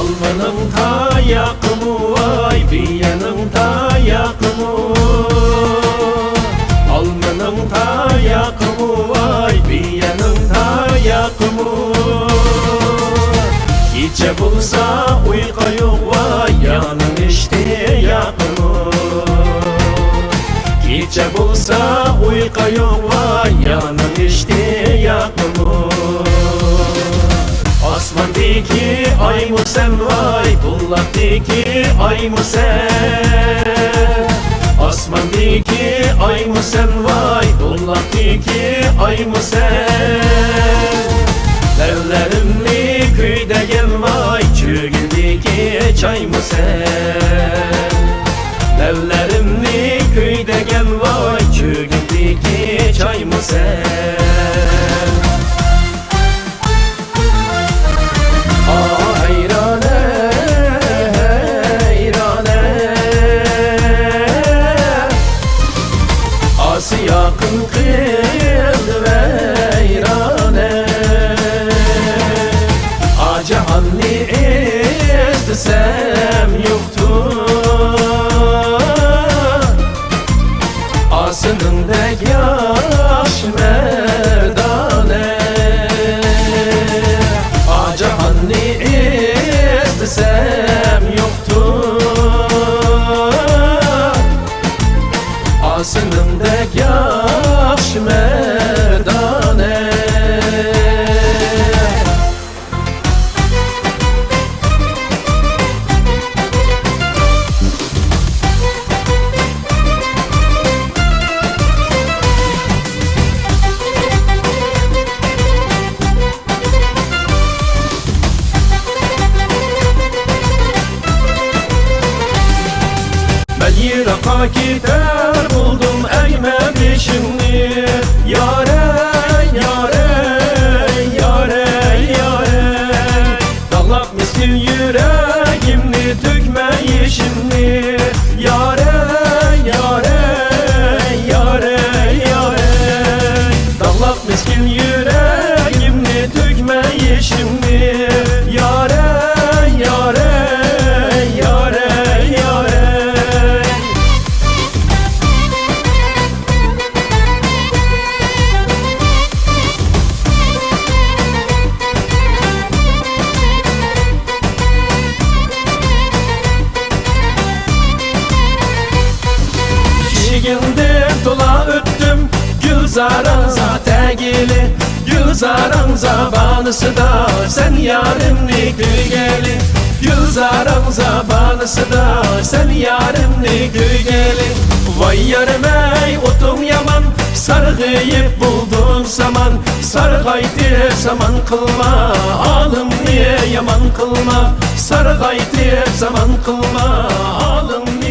Almanın tayakımı vay, biyanın tayakımı. Almanın tayakımı vay, biyanın tayakımı. Gece bulsa uyku yok vay, yanın işte yakımı. Gece bulsa uyku yok vay, yanın işte yakımı. Asmandaki ay mı sen vay, bullaktaki ay mı sen? Asmandaki ay mı sen vay, bullaktaki ay mı sen? Levlerimli köyde gel vay, çögüldeki çay mı sen? Levlerimli köyde gel vay, çögüldeki çay mı sen? Yakın kıldı veyrane, acahanni istesem yoktu. Asının dek yaş merdane, acahanni istesem yoktu. Asının dek yaş merdane. Ben yiraka gider buldum eğme peşini. Yare, yare, yare, yare. Dalak miskin yüreğimni dökme şimdi. Yare, yare, yare, yare. Dalak miskin yüreğimni dökme şimdi. Yare, yare, yare, yare. Şiğinde dola öttüm Gülzaranza tegili. Gülzaranza banısı da sen yarimli gülgeli. Gülzaranza banısı da sen yarimli gülgeli. Vay yarim ey otum yaman, sargıyıp buldum saman. Sargaytip saman kılma, alım niye yaman kılma. Sargaytip saman kılma, alım niye